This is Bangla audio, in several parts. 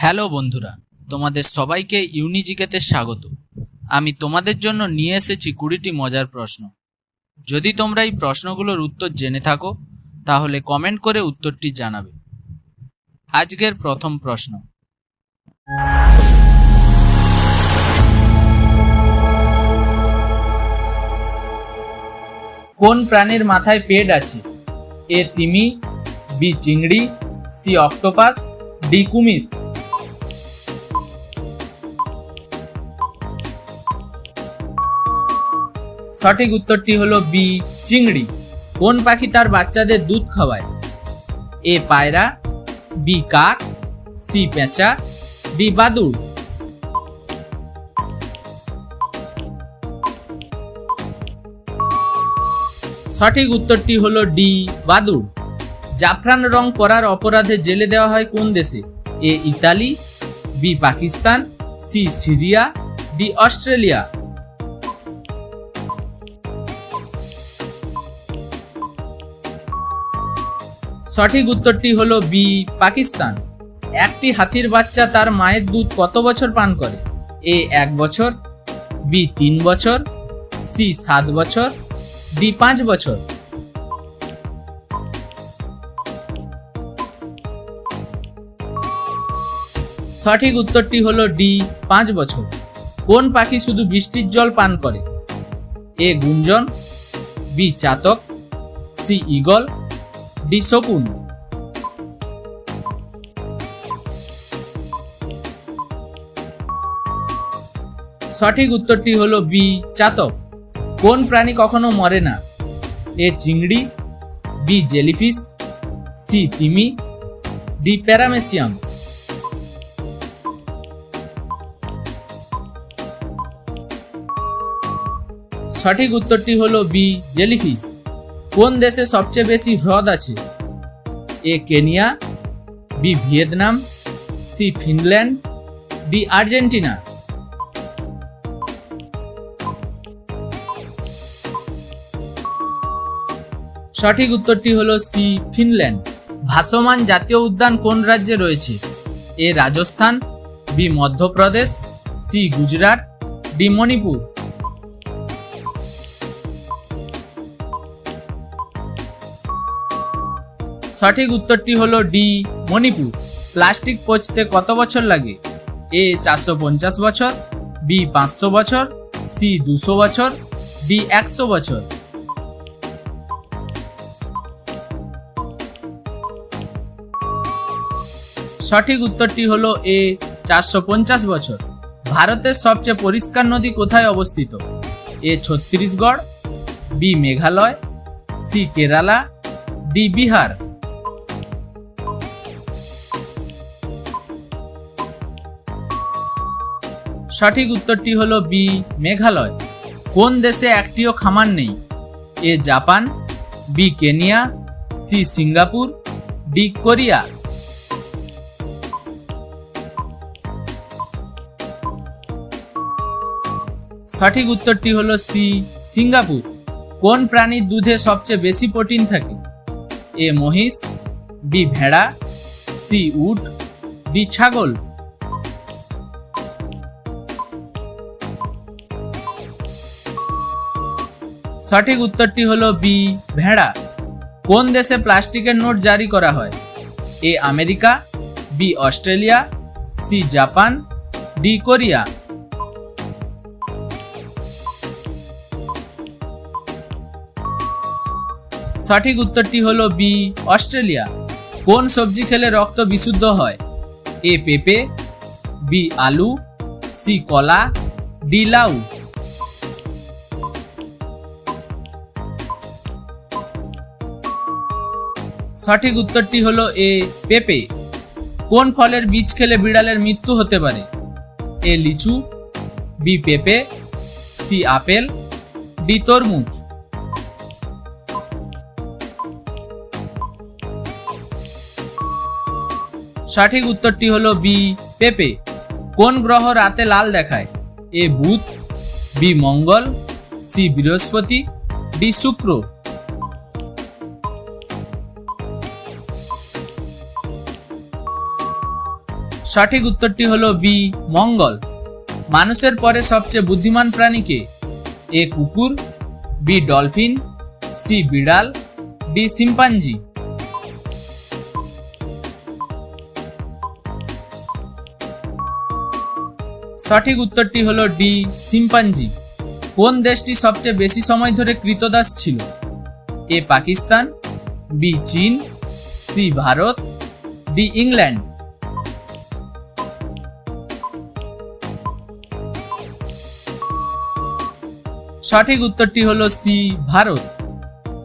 হ্যালো বন্ধুরা, তোমাদের সবাইকে ইউনিজিকেতে স্বাগত। আমি তোমাদের জন্য নিয়ে এসেছি 20টি মজার প্রশ্ন। যদি তোমরা এই প্রশ্নগুলোর উত্তর জেনে থাকো তাহলে কমেন্ট করে উত্তরটি জানাবে। আজকের প্রথম প্রশ্ন, কোন প্রাণীর মাথায় পেড আছে? এ তিমি, বি চিংড়ি, সি অক্টোপাস, ডি কুমির। সঠিক উত্তরটি হলো বি চিংড়ি। কোন পাখি তার বাচ্চাদের দুধ খাওয়ায়? এ পায়রা, বি কাক, সি পেঁচা, ডি বাদুড়। সঠিক উত্তরটি হলো ডি বাদুড়। জাফরান রং পরার অপরাধে জেলে দেওয়া হয় কোন দেশে? A Italy, B Pakistan, C Syria, D Australia. সঠিক উত্তরটি হলো বি পাকিস্তান। একটি হাতির বাচ্চা তার মায়ের দুধ কত বছর পান করে? এ 1 বছর, বি 3 বছর, সি 7 বছর, ডি 5 বছর। সঠিক উত্তরটি হলো ডি 5 বছর। কোন পাখি শুধু বৃষ্টির জল পান করে? এ গুঞ্জন, বি চাতক, সি ঈগল, ডি শকুন। সঠিক উত্তরটি হলো বি চাতক। কোন প্রাণী কখনো মরে না? এ চিংড়ি, বি জেলিফিশ, সি তিমি, ডি প্যারামেসিয়াম। সঠিক উত্তরটি হলো বি জেলিফিশ। কোন দেশে সবচেয়ে বেশি হ্রদ আছে? A Kenya, B Vietnam, C Finland, D Argentina. সঠিক উত্তরটি হলো সি ফিনল্যান্ড। ভাসমান জাতীয় উদ্যান কোন রাজ্যে রয়েছে? A Rajasthan, B Madhya Pradesh, C Gujarat, D Manipur. সঠিক উত্তরটি হলো ডি মণিপুর। প্লাস্টিক পচতে কত বছর লাগে? এ 450 বছর, বি 500 বছর, সি 200 বছর, ডি 100 বছর। সঠিক উত্তরটি হলো এ 450 বছর। ভারতের সবচেয়ে পরিষ্কার নদী কোথায় অবস্থিত? A Chhattisgarh, B Meghalaya, C Kerala, D Bihar. সঠিক উত্তরটি হলো বি মেঘালয়। কোন দেশে একটিও খামার নেই? A Japan, B Kenya, C Singapore, D Korea. সঠিক উত্তরটি হলো সি সিঙ্গাপুর। কোন প্রাণীর দুধে সবচেয়ে বেশি প্রোটিন থাকে? এ মহিষ, বি ভেড়া, সি উট, ডি ছাগল। সঠিক উত্তরটি হলো বি ভেড়া। কোন দেশে প্লাস্টিকের নোট জারি করা হয়? A America, B Australia, C Japan, D Korea. সঠিক উত্তরটি হলো বি অস্ট্রেলিয়া। কোন সবজি খেলে রক্ত বিশুদ্ধ হয়? এ পেঁপে, বি আলু, সি কলা, ডি লাউ। সঠিক উত্তরটি হলো এ পেঁপে। কোন ফলের বীজ খেলে বিড়ালের মৃত্যু হতে পারে? এ লিচু, বি পেঁপে, সি আপেল, ডি তরমুজ। সঠিক উত্তরটি হলো বি পেঁপে। কোন গ্রহ রাতে লাল দেখায়? এ বুধ, বি মঙ্গল, সি বৃহস্পতি, ডি শুক্র। সঠিক উত্তরটি হলো বি মঙ্গল। মানুষের পরে সবচেয়ে বুদ্ধিমান প্রাণী কে? এ কুকুর, বি ডলফিন, সি বিড়াল, ডি শিম্পাঞ্জি। সঠিক উত্তরটি হলো ডি শিম্পাঞ্জি। কোন দেশটি সবচেয়ে বেশি সময় ধরে ক্রীতদাস ছিল? এ পাকিস্তান, বি চীন, সি ভারত, ডি ইংল্যান্ড। সঠিক উত্তরটি হলো সি ভারত।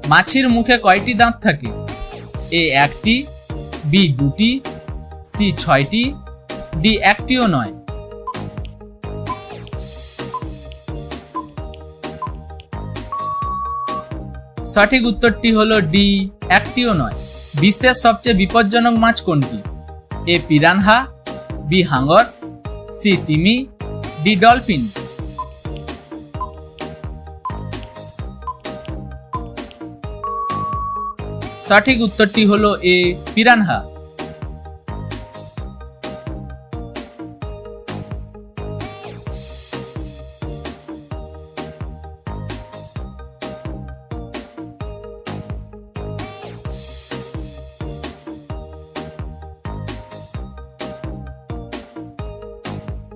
মাছির মুখে কয়টি দাঁত থাকে? এ একটি, বি দুটি, সি ছয়টি, ডি একটিও নয়। সঠিক উত্তরটি হলো ডি একটিও নয়। বিশ্বের সবচেয়ে বিপজ্জনক মাছ কোনটি? এ পিরানহা, বি হাঙর, সি তিমি, ডি ডলফিন। সঠিক উত্তরটি হলো এ পিরানহা।